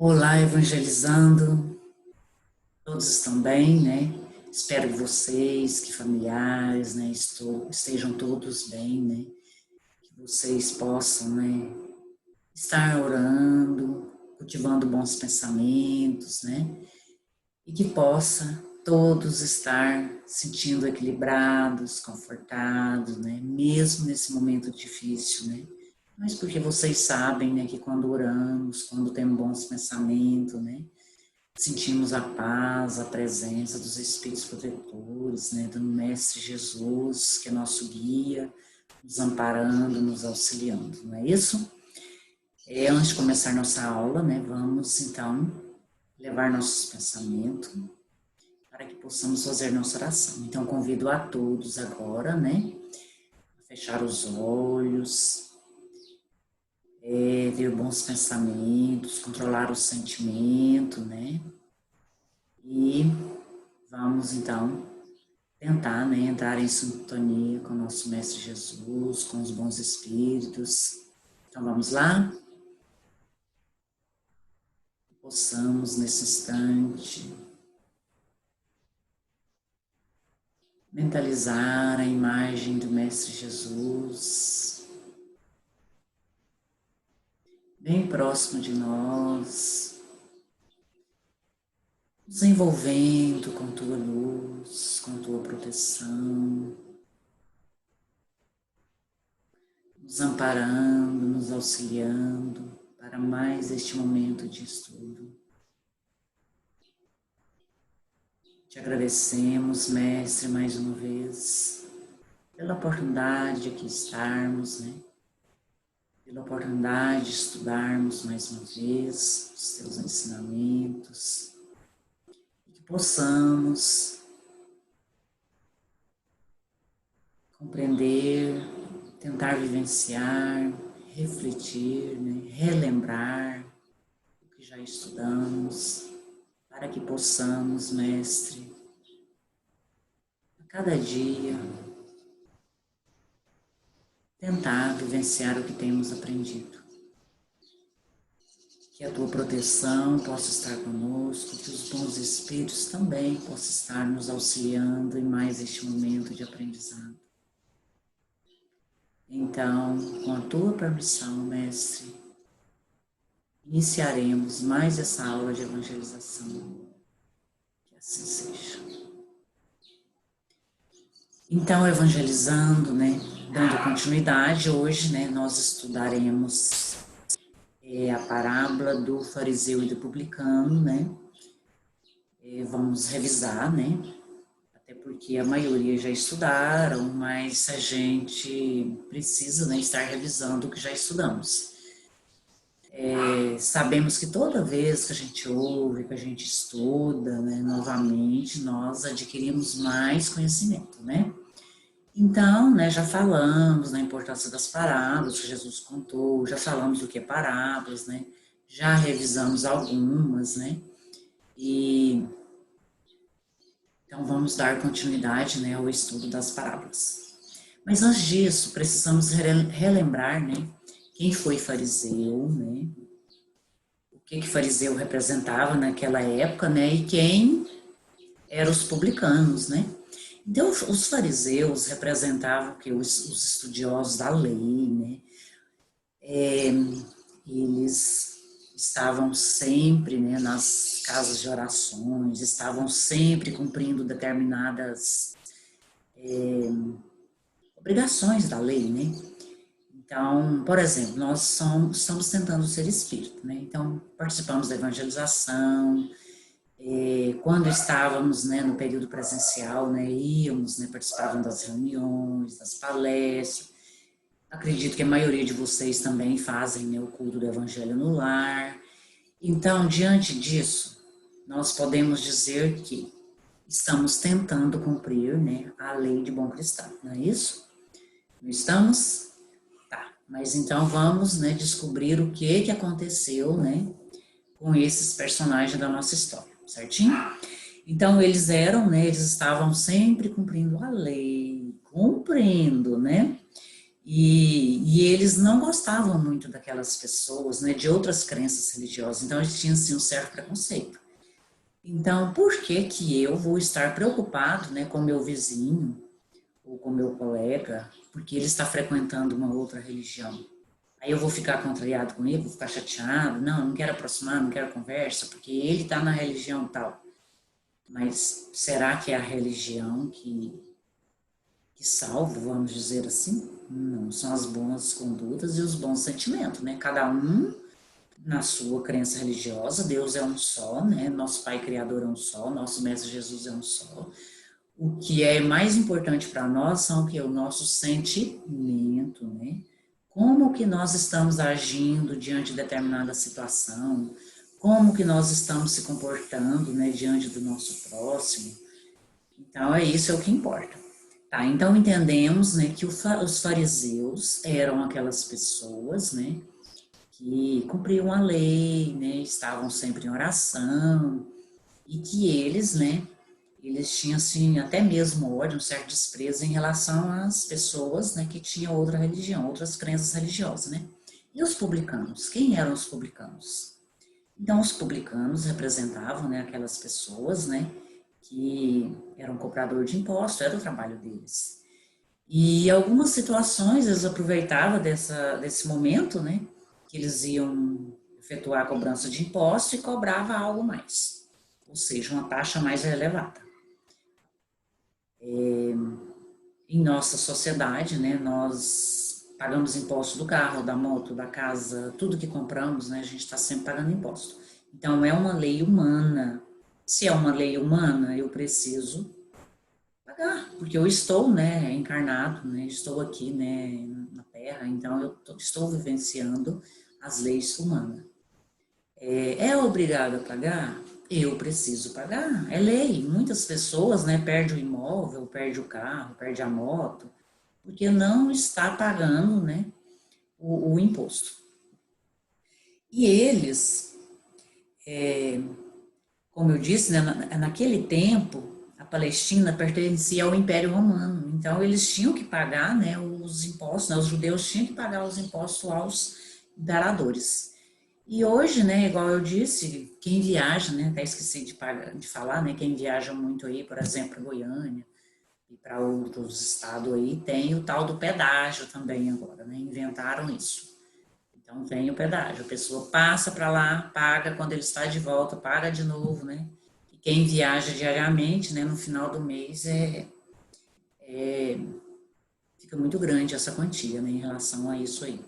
Olá, evangelizando. Todos estão bem, né? Espero que vocês, que familiares, né, estejam todos bem, né? Que vocês possam, né, estar orando, cultivando bons pensamentos, né? E que possa todos estar sentindo equilibrados, confortados, né? Mesmo nesse momento difícil, né? Mas porque vocês sabem, né, que quando oramos, quando temos bons pensamentos, né? Sentimos a paz, a presença dos Espíritos protetores, né, do Mestre Jesus, que é nosso guia, nos amparando, nos auxiliando, não é isso? Antes de começar nossa aula, né, vamos então levar nossos pensamentos para que possamos fazer nossa oração. Então convido a todos agora, né, a fechar os olhos, ter bons pensamentos, controlar o sentimento, né, e vamos então tentar, né, entrar em sintonia com o nosso Mestre Jesus, com os bons espíritos. Então vamos lá? Possamos nesse instante mentalizar a imagem do Mestre Jesus bem próximo de nós, nos envolvendo com tua luz, com tua proteção, nos amparando, nos auxiliando para mais este momento de estudo. Te agradecemos, Mestre, mais uma vez, pela oportunidade de aqui estarmos, né? Pela oportunidade de estudarmos mais uma vez os teus ensinamentos, e que possamos compreender, tentar vivenciar, refletir, né? Relembrar o que já estudamos, para que possamos, Mestre, a cada dia, tentar vivenciar o que temos aprendido. Que a tua proteção possa estar conosco, que os bons espíritos também possam estar nos auxiliando em mais este momento de aprendizado. Então, com a tua permissão, Mestre, iniciaremos mais essa aula de evangelização. Que assim seja. Então, evangelizando, né, dando continuidade, hoje, né, nós estudaremos a parábola do fariseu e do publicano, né? Vamos revisar, né? Até porque a maioria já estudaram, mas a gente precisa, né, estar revisando o que já estudamos. Sabemos que toda vez que a gente ouve, que a gente estuda, né, novamente, nós adquirimos mais conhecimento, né? Então, né, já falamos da importância das parábolas que Jesus contou, já falamos o que é parábolas, né? Já revisamos algumas, né? E então vamos dar continuidade, né, ao estudo das parábolas. Mas antes disso, precisamos relembrar, né, quem foi fariseu, né? O que fariseu representava naquela época, né? E quem eram os publicanos, né? Então, os fariseus representavam que os estudiosos da lei, né? Eles estavam sempre, né, nas casas de orações, estavam sempre cumprindo determinadas obrigações da lei, né? Então, por exemplo, nós estamos tentando ser espírito, né? Então, participamos da evangelização, quando estávamos, né, no período presencial, né, íamos, né, participávamos das reuniões, das palestras. Acredito que a maioria de vocês também fazem, né, o culto do Evangelho no lar. Então, diante disso, nós podemos dizer que estamos tentando cumprir, né, a lei de bom cristão, não é isso? Não estamos? Tá. Mas então vamos, né, descobrir o que aconteceu, né, com esses personagens da nossa história, certinho? Então eles estavam sempre cumprindo a lei, cumprindo, né? E eles não gostavam muito daquelas pessoas, né, de outras crenças religiosas, então eles tinham assim, um certo preconceito. Então, por que que eu vou estar preocupado, né, com meu vizinho ou com meu colega, porque ele está frequentando uma outra religião? Aí eu vou ficar contrariado com ele, vou ficar chateado, não quero aproximar, não quero conversa, porque ele está na religião tal. Mas será que é a religião que salva, vamos dizer assim? Não, são as boas condutas e os bons sentimentos, né? Cada um na sua crença religiosa, Deus é um só, né? Nosso Pai Criador é um só, nosso Mestre Jesus é um só. O que é mais importante para nós são que o nosso sentimento, né? Como que nós estamos agindo diante de determinada situação, como que nós estamos se comportando, né, diante do nosso próximo. Então, isso é o que importa. Tá, então entendemos, né, que os fariseus eram aquelas pessoas, né, que cumpriam a lei, né, estavam sempre em oração, e que eles, né, eles tinham, assim, até mesmo ódio, um certo desprezo em relação às pessoas, né, que tinham outra religião, outras crenças religiosas, né. E os publicanos? Quem eram os publicanos? Então, os publicanos representavam, né, aquelas pessoas, né, que eram cobrador de impostos, era o trabalho deles. E algumas situações eles aproveitavam desse momento, né, que eles iam efetuar a cobrança de imposto e cobrava algo mais, ou seja, uma taxa mais elevada. Em nossa sociedade, né, nós pagamos imposto do carro, da moto, da casa, tudo que compramos, né, a gente está sempre pagando imposto. Então, é uma lei humana. Se é uma lei humana, eu preciso pagar, porque eu estou, né, encarnado, né, estou aqui, né, na Terra, então eu estou vivenciando as leis humanas. É obrigado a pagar? Eu preciso pagar, é lei. Muitas pessoas, né, perdem o imóvel, perdem o carro, perdem a moto, porque não está pagando, né, o imposto. E eles, como eu disse, né, naquele tempo, a Palestina pertencia ao Império Romano, então eles tinham que pagar, né, os impostos, né, os judeus tinham que pagar os impostos aos imperadores. E hoje, né, igual eu disse, quem viaja, né, até esqueci de falar, né, quem viaja muito aí, por exemplo, Goiânia e para outros estados aí, tem o tal do pedágio também agora, né, inventaram isso. Então tem o pedágio, a pessoa passa para lá, paga, quando ele está de volta, paga de novo, né? E quem viaja diariamente, né, no final do mês, fica muito grande essa quantia, né, em relação a isso aí.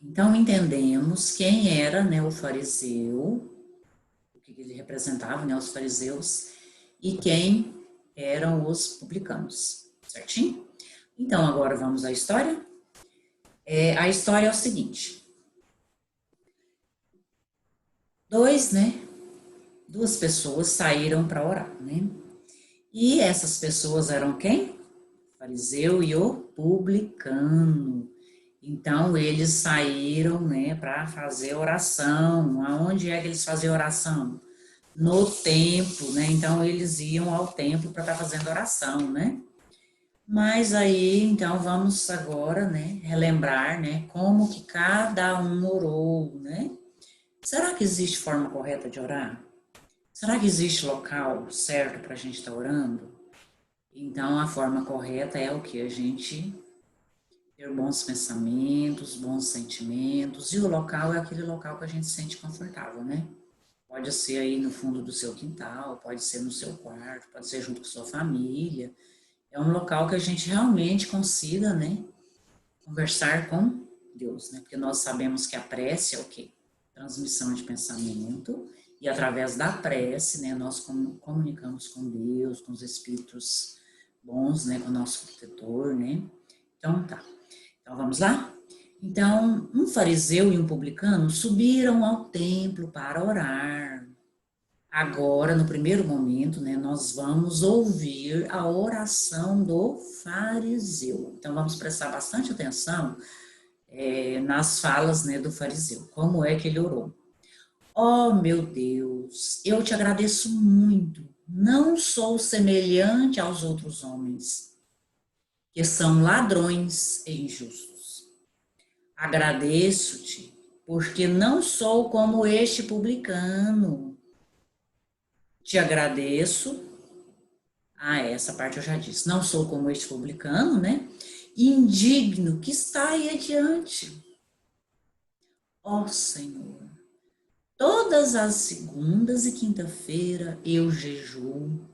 Então entendemos quem era, né, o fariseu, o que ele representava, né, os fariseus, e quem eram os publicanos, certinho? Então agora vamos à história. A história é o seguinte: duas pessoas saíram para orar, né? E essas pessoas eram quem? O fariseu e o publicano. Então eles saíram, né, para fazer oração. Aonde é que eles faziam oração? No templo, né? Então eles iam ao templo para estar fazendo oração, né? Mas aí, então vamos agora, né, relembrar, né, como que cada um orou, né? Será que existe forma correta de orar? Será que existe local certo para a gente estar orando? Então, a forma correta é o que? A gente ter bons pensamentos, bons sentimentos, e o local é aquele local que a gente se sente confortável, né? Pode ser aí no fundo do seu quintal, pode ser no seu quarto, pode ser junto com sua família. É um local que a gente realmente consiga, né, conversar com Deus, né? Porque nós sabemos que a prece é o quê? Transmissão de pensamento, e através da prece, né, nós comunicamos com Deus, com os espíritos bons, né, com o nosso protetor, né? Então tá. Então vamos lá? Então, um fariseu e um publicano subiram ao templo para orar. Agora, no primeiro momento, né, nós vamos ouvir a oração do fariseu. Então, vamos prestar bastante atenção nas falas, né, do fariseu. Como é que ele orou? Oh, meu Deus, eu te agradeço muito. Não sou semelhante aos outros homens, que são ladrões e injustos. Agradeço-te, porque não sou como este publicano. Te agradeço. Essa parte eu já disse. Não sou como este publicano, né? Indigno que está aí adiante. Ó Senhor, todas as segundas e quinta-feira eu jejuo,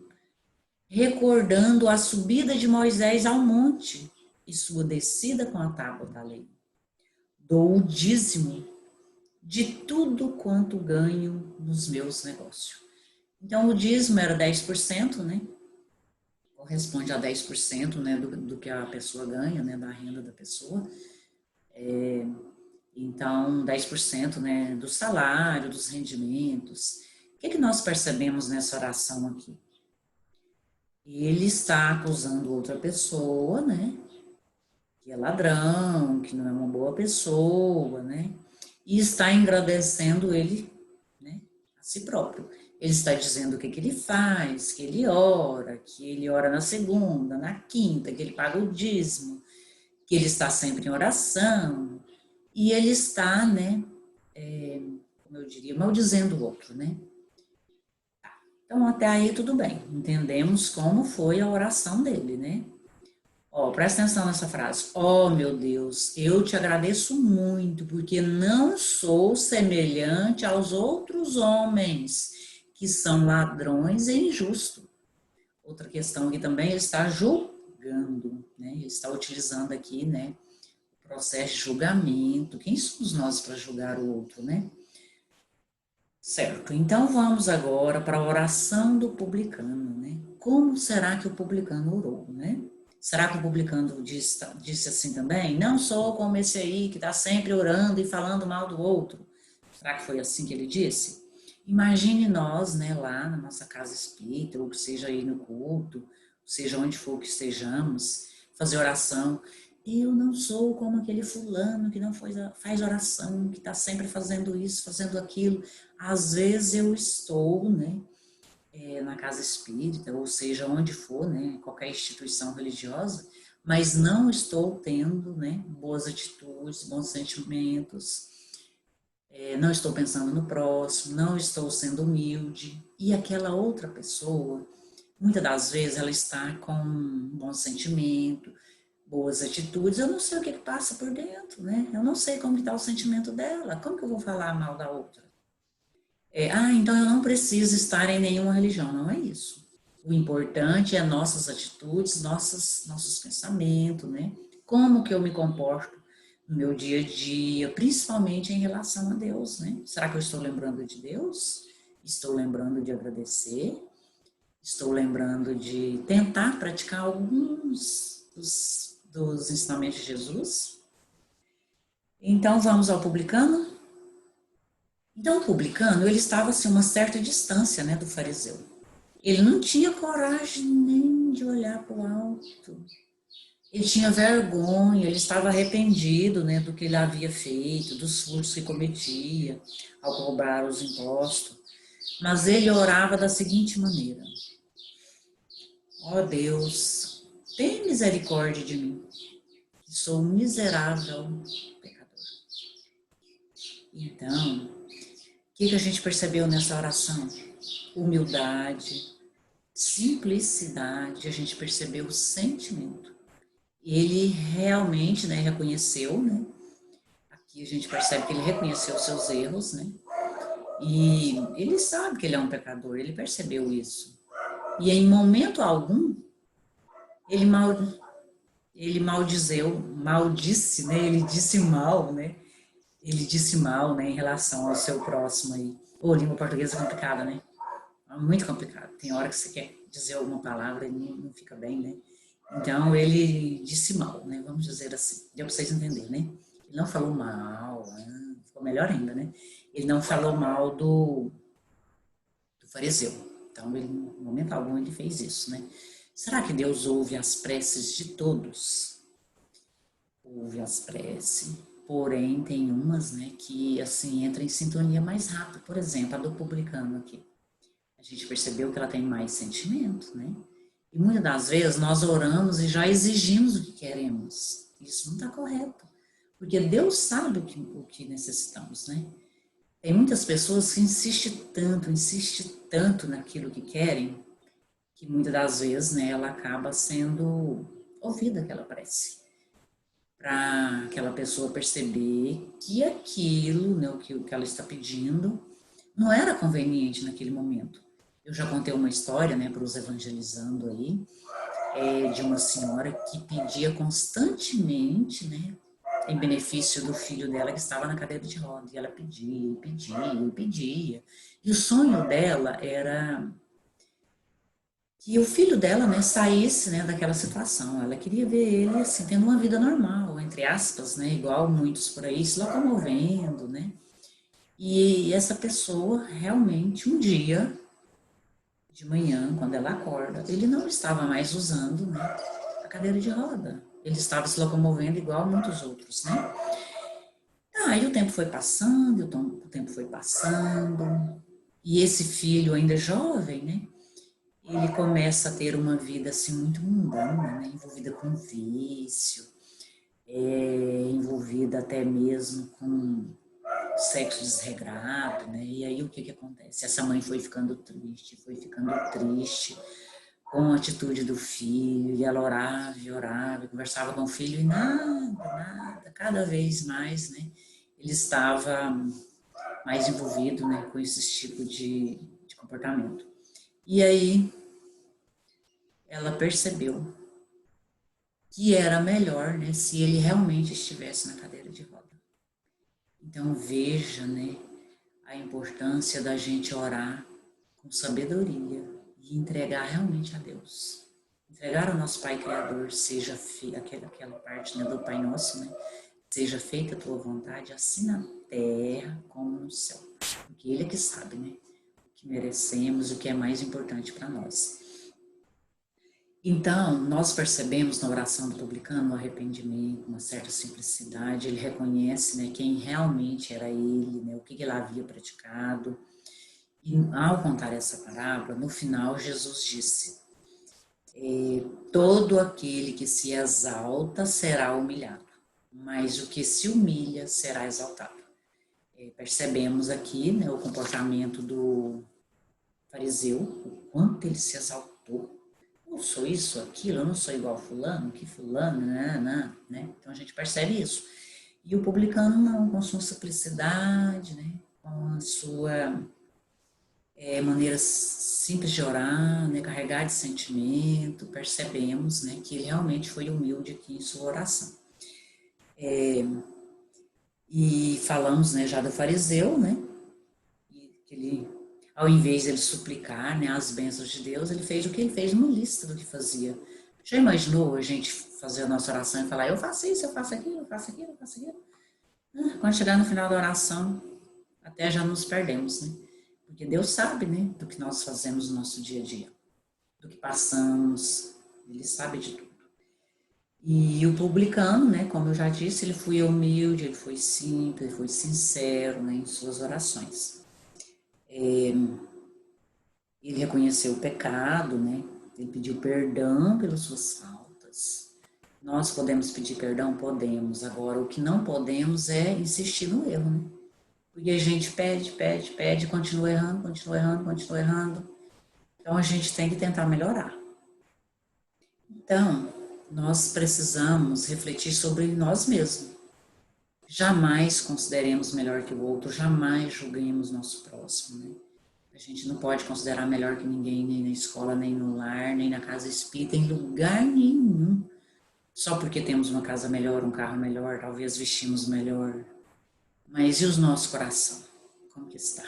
recordando a subida de Moisés ao monte e sua descida com a tábua da lei. Dou o dízimo de tudo quanto ganho nos meus negócios. Então, o dízimo era 10%, né? Corresponde a 10%, né, do que a pessoa ganha, né, da renda da pessoa. Então, 10%, né, do salário, dos rendimentos. O que nós percebemos nessa oração aqui? Ele está acusando outra pessoa, né, que é ladrão, que não é uma boa pessoa, né, e está engrandecendo ele, né, a si próprio. Ele está dizendo o que ele faz, que ele ora na segunda, na quinta, que ele paga o dízimo, que ele está sempre em oração, e ele está, né, como eu diria, maldizendo o outro, né. Então, até aí tudo bem, entendemos como foi a oração dele, né. Presta atenção nessa frase. Meu Deus, eu te agradeço muito, porque não sou semelhante aos outros homens, que são ladrões e injustos. Outra questão aqui também, ele está julgando, né? Ele está utilizando aqui, né, o processo de julgamento. Quem somos nós para julgar o outro, né? Certo, então vamos agora para a oração do publicano, né? Como será que o publicano orou, né? Será que o publicano disse assim também? Não sou como esse aí que está sempre orando e falando mal do outro. Será que foi assim que ele disse? Imagine nós, né, lá na nossa casa espírita, ou que seja aí no culto, seja onde for que estejamos, fazer oração. Eu não sou como aquele fulano que não faz oração, que está sempre fazendo isso, fazendo aquilo. Às vezes eu estou, né, na casa espírita, ou seja, onde for, né, qualquer instituição religiosa, mas não estou tendo, né, boas atitudes, bons sentimentos, não estou pensando no próximo, não estou sendo humilde, e aquela outra pessoa, muitas das vezes ela está com um bom sentimento, boas atitudes, eu não sei o que passa por dentro, né? Eu não sei como está o sentimento dela, como que eu vou falar mal da outra? Então eu não preciso estar em nenhuma religião, não é isso. O importante é nossas atitudes, nossos pensamentos, né? Como que eu me comporto no meu dia a dia, principalmente em relação a Deus, né? Será que eu estou lembrando de Deus? Estou lembrando de agradecer? Estou lembrando de tentar praticar alguns dos ensinamentos de Jesus? Então vamos ao publicano? Então, o publicano, ele estava assim, a uma certa distância, né, do fariseu. Ele não tinha coragem nem de olhar para o alto. Ele tinha vergonha, ele estava arrependido, né, do que ele havia feito, dos furtos que cometia ao cobrar os impostos. Mas ele orava da seguinte maneira: Deus, tem misericórdia de mim, que sou um miserável pecador. Então, o que a gente percebeu nessa oração? Humildade, simplicidade, a gente percebeu o sentimento. Ele realmente, né, reconheceu, né? Aqui a gente percebe que ele reconheceu seus erros, né? E ele sabe que ele é um pecador, ele percebeu isso. E em momento algum, ele maldisse, né? Ele disse mal, né? Ele disse mal, né, em relação ao seu próximo aí. Língua portuguesa é complicada, né? É muito complicado. Tem hora que você quer dizer alguma palavra e não fica bem, né? Então, ele disse mal, né? Vamos dizer assim. Deu para vocês entenderem, né? Ele não falou mal, ficou melhor ainda, né? Ele não falou mal do fariseu. Então, ele, em momento algum, ele fez isso, né? Será que Deus ouve as preces de todos? Ouve as preces. Porém, tem umas, né, que, assim, entram em sintonia mais rápido. Por exemplo, a do publicano aqui. A gente percebeu que ela tem mais sentimento, né? E muitas das vezes nós oramos e já exigimos o que queremos. Isso não está correto, porque Deus sabe o que necessitamos, né? Tem muitas pessoas que insistem tanto naquilo que querem, que muitas das vezes, né, ela acaba sendo ouvida aquela prece. Para aquela pessoa perceber que aquilo, né, o que ela está pedindo, não era conveniente naquele momento. Eu já contei uma história, né, para os evangelizando aí, de uma senhora que pedia constantemente, né, em benefício do filho dela que estava na cadeira de roda. E ela pedia, pedia, pedia. E o sonho dela era que o filho dela, né, saísse, né, daquela situação. Ela queria ver ele, assim, tendo uma vida normal, entre aspas, né, igual muitos por aí, se locomovendo, né. E essa pessoa, realmente, um dia, de manhã, quando ela acorda, ele não estava mais usando, né, a cadeira de roda. Ele estava se locomovendo igual muitos outros, né. Aí o tempo foi passando, o tempo foi passando, e esse filho ainda jovem, né, ele começa a ter uma vida assim muito mundana, né, envolvida com vício, envolvida até mesmo com sexo desregrado, né, e aí o que acontece? Essa mãe foi ficando triste com a atitude do filho, e ela orava, conversava com o filho e nada, cada vez mais, né, ele estava mais envolvido, né, com esse tipo de comportamento. E aí ela percebeu que era melhor, né, se ele realmente estivesse na cadeira de roda. Então veja, né, a importância da gente orar com sabedoria e entregar realmente a Deus. Entregar ao nosso Pai Criador, seja aquela parte, né, do Pai Nosso, né, seja feita a tua vontade, assim na terra como no céu. Porque Ele é que sabe, né, o que merecemos, o que é mais importante para nós. Então, nós percebemos na oração do publicano um arrependimento, uma certa simplicidade. Ele reconhece, né, quem realmente era ele, né, o que ele havia praticado. E ao contar essa parábola, no final, Jesus disse: todo aquele que se exalta será humilhado, mas o que se humilha será exaltado. Percebemos aqui, né, o comportamento do fariseu, o quanto ele se exaltou. Eu sou isso, aquilo, eu não sou igual a fulano, que fulano, né? Então a gente percebe isso. E o publicano não, com sua simplicidade, né? Com a sua maneira simples de orar, né? Carregar de sentimento, percebemos, né, que ele realmente foi humilde aqui em sua oração. E falamos, né, já do fariseu, né? E que ele, ao invés de ele suplicar, né, as bênçãos de Deus, ele fez o que ele fez, uma lista do que fazia. Já imaginou a gente fazer a nossa oração e falar: eu faço isso, eu faço aquilo, eu faço aquilo, eu faço aquilo? Quando chegar no final da oração, até já nos perdemos, né? Porque Deus sabe, né, do que nós fazemos no nosso dia a dia, do que passamos, Ele sabe de tudo. E o publicano, né, como eu já disse, ele foi humilde, ele foi simples, ele foi sincero, né, em suas orações. Ele reconheceu o pecado, né, ele pediu perdão pelas suas faltas. Nós podemos pedir perdão? Podemos. Agora, o que não podemos é insistir no erro, né? Porque a gente pede, continua errando. Então, a gente tem que tentar melhorar. Então, nós precisamos refletir sobre nós mesmos. Jamais consideremos melhor que o outro, jamais julguemos nosso próximo, né? A gente não pode considerar melhor que ninguém, nem na escola, nem no lar, nem na casa espírita, em lugar nenhum. Só porque temos uma casa melhor, um carro melhor, talvez vestimos melhor. Mas e o nosso coração? Como que está?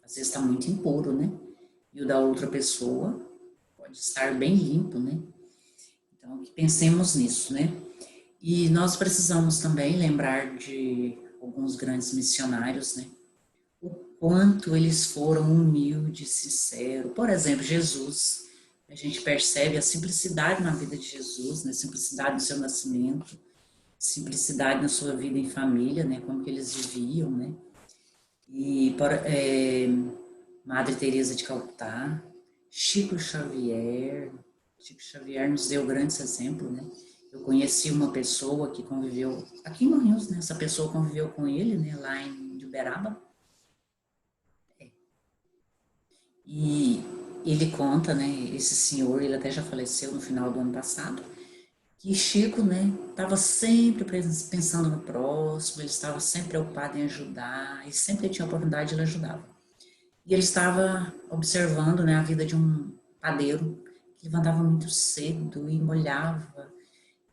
Às vezes está muito impuro, né? E o da outra pessoa pode estar bem limpo, né? Então, que pensemos nisso, né? E nós precisamos também lembrar de alguns grandes missionários, né? O quanto eles foram humildes, sinceros. Por exemplo, Jesus. A gente percebe a simplicidade na vida de Jesus, né? Simplicidade no seu nascimento, simplicidade na sua vida em família, né? Como que eles viviam, né? E Madre Teresa de Calcutá, Chico Xavier, Chico Xavier nos deu grandes exemplos, né? Eu conheci uma pessoa que conviveu aqui em Morrinhos, né? Essa pessoa conviveu com ele, né? Lá em Uberaba. E ele conta, né? Esse senhor, ele até já faleceu no final do ano passado, que Chico, né? Estava sempre pensando no próximo, ele estava sempre preocupado em ajudar, e sempre que tinha oportunidade ele ajudava. E ele estava observando, né, a vida de um padeiro que levantava muito cedo e molhava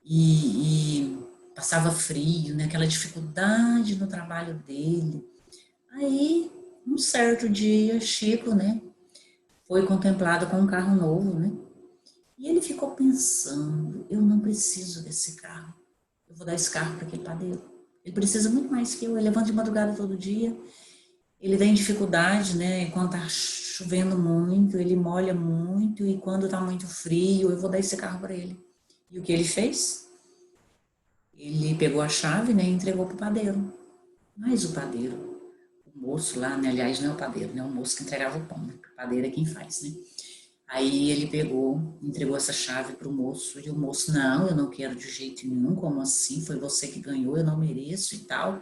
e passava frio, né, aquela dificuldade no trabalho dele. Aí, um certo dia, Chico, né, foi contemplado com um carro novo, né, e ele ficou pensando: eu não preciso desse carro, eu vou dar esse carro para aquele padeiro. Ele precisa muito mais que eu, ele levanta de madrugada todo dia, ele tem dificuldade, né? Quando tá chovendo muito, ele molha muito, e quando tá muito frio, eu vou dar esse carro para ele. E o que ele fez? Ele pegou a chave, né, e entregou pro padeiro. Mas o padeiro, o moço lá, né, aliás, não é o padeiro, né, o moço que entregava o pão, né, o padeiro é quem faz, né. Aí ele pegou, entregou essa chave pro moço, e o moço: não, eu não quero de jeito nenhum, como assim? Foi você que ganhou, eu não mereço e tal.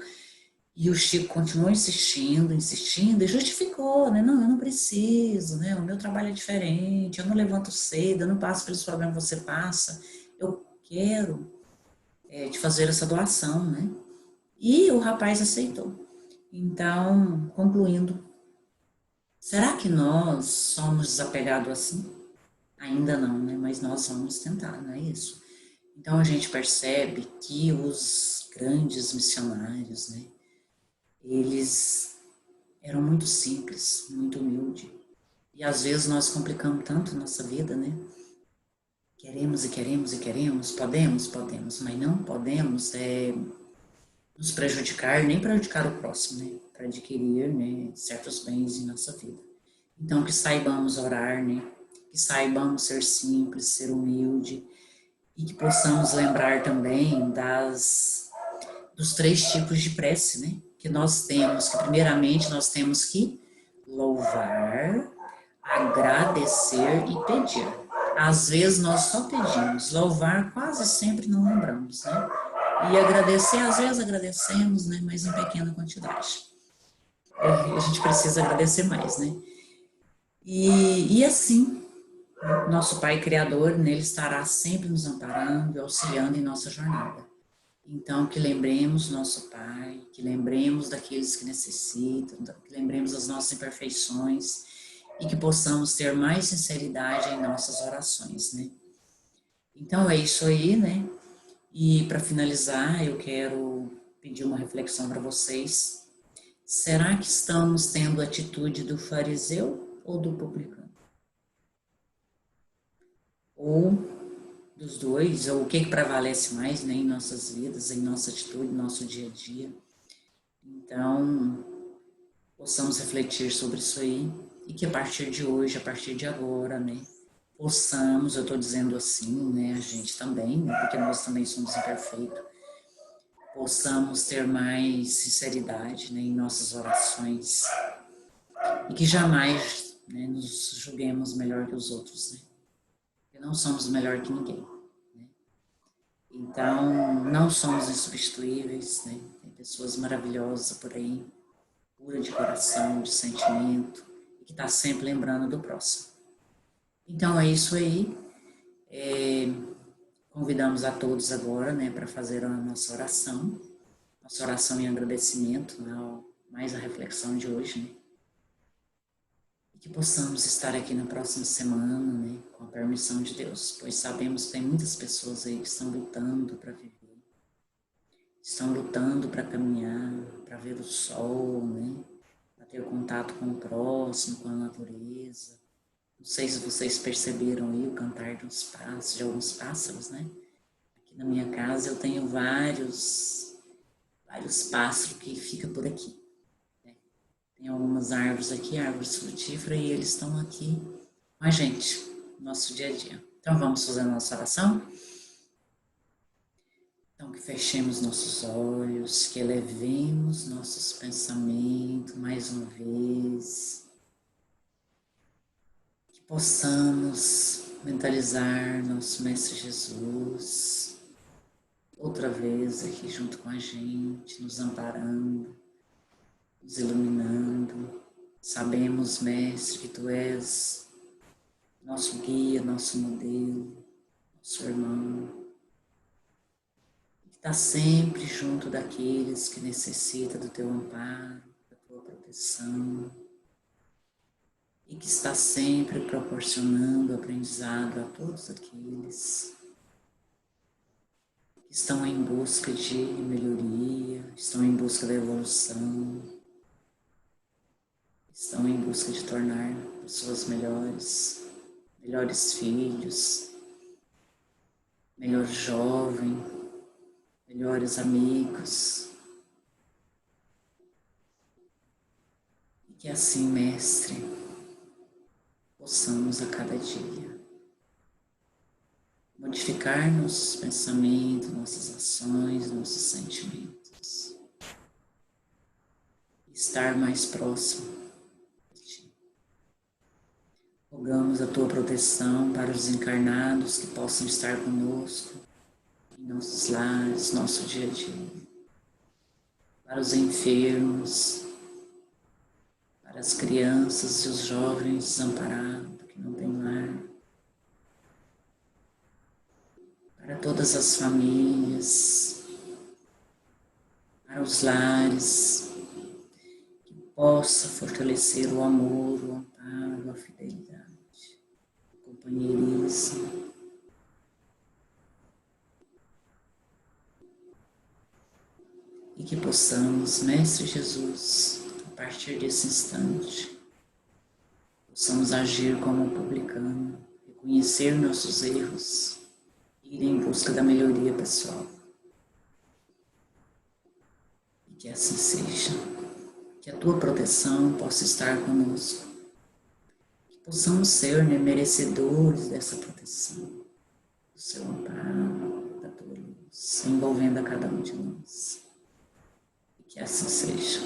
E o Chico continuou insistindo, insistindo, e justificou, né? Não, eu não preciso, né? O meu trabalho é diferente, eu não levanto cedo, eu não passo pelos problemas que você passa, eu quero te fazer essa doação, né? E o rapaz aceitou. Então, concluindo, será que nós somos desapegados assim? Ainda não, né? Mas nós vamos tentar, não é isso? Então a gente percebe que os grandes missionários, né? Eles eram muito simples, muito humildes. E às vezes nós complicamos tanto nossa vida, né? Queremos e queremos e queremos, podemos, mas não podemos nos prejudicar, nem prejudicar o próximo, né? Para adquirir, né, certos bens em nossa vida. Então, que saibamos orar, né? Que saibamos ser simples, ser humilde, e que possamos lembrar também dos três tipos de prece, né? Que nós temos, que primeiramente nós temos que louvar, agradecer e pedir. Às vezes nós só pedimos, louvar quase sempre não lembramos, né? E agradecer, às vezes agradecemos, né? Mas em pequena quantidade. A gente precisa agradecer mais, né? E assim, nosso Pai Criador, né, Ele estará sempre nos amparando e auxiliando em nossa jornada. Então, que lembremos nosso Pai, que lembremos daqueles que necessitam, que lembremos das nossas imperfeições e que possamos ter mais sinceridade em nossas orações, né? Então, é isso aí, né? E para finalizar, eu quero pedir uma reflexão para vocês. Será que estamos tendo a atitude do fariseu ou do publicano? Ou dos dois, ou o que prevalece mais, né, em nossas vidas, em nossa atitude, no nosso dia a dia? Então, possamos refletir sobre isso aí e que a partir de hoje, a partir de agora, né, possamos, eu estou dizendo assim, né, a gente também, né, porque nós também somos imperfeitos, possamos ter mais sinceridade, né, em nossas orações e que jamais, né, nos julguemos melhor que os outros, né, porque não somos melhor que ninguém, né. Então, não somos insubstituíveis, né, tem pessoas maravilhosas por aí, pura de coração, de sentimento, e que está sempre lembrando do próximo. Então é isso aí. Convidamos a todos agora, né, para fazer a nossa oração em agradecimento, né, mais a reflexão de hoje, né, e que possamos estar aqui na próxima semana, né, com a permissão de Deus, pois sabemos que tem muitas pessoas aí que estão lutando para viver, estão lutando para caminhar, para ver o sol, né, para ter contato com o próximo, com a natureza. Não sei se vocês perceberam aí o cantar de alguns pássaros, né? Aqui na minha casa eu tenho vários pássaros que ficam por aqui, né? Tem algumas árvores aqui, árvores frutíferas, e eles estão aqui com a gente, no nosso dia a dia. Então vamos fazer a nossa oração? Então que fechemos nossos olhos, que elevemos nossos pensamentos mais uma vez, que possamos mentalizar nosso Mestre Jesus, outra vez aqui junto com a gente, nos amparando, nos iluminando. Sabemos, Mestre, que Tu és nosso guia, nosso modelo, nosso irmão, que está sempre junto daqueles que necessitam do Teu amparo, da Tua proteção, e que está sempre proporcionando aprendizado a todos aqueles que estão em busca de melhoria, estão em busca da evolução, estão em busca de tornar pessoas melhores, melhores filhos, melhor jovem, melhores amigos. E que assim, Mestre, possamos a cada dia modificar nossos pensamentos, nossas ações, nossos sentimentos. Estar mais próximo de Ti. Rogamos a Tua proteção para os encarnados que possam estar conosco em nossos lares, nosso dia a dia. Para os enfermos, para as crianças e os jovens desamparados que não têm lar, para todas as famílias, para os lares, que possa fortalecer o amor, o amparo, a fidelidade, o companheirismo. E que possamos, Mestre Jesus, a partir desse instante, possamos agir como publicano, reconhecer nossos erros, ir em busca da melhoria pessoal. E que assim seja. Que a Tua proteção possa estar conosco. Que possamos ser merecedores dessa proteção, do Seu amparo, da Tua luz, envolvendo a cada um de nós. E que assim seja.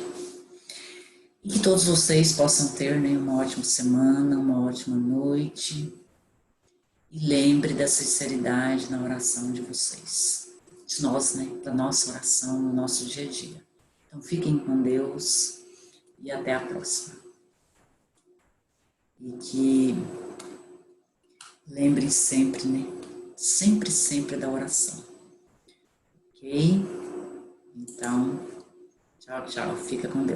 E que todos vocês possam ter uma ótima semana, uma ótima noite. E lembre da sinceridade na oração de vocês, de nós, da nossa oração no nosso dia a dia. Então fiquem com Deus e até a próxima. E que lembrem sempre, sempre da oração. Ok? Então, tchau, tchau. Fica com Deus.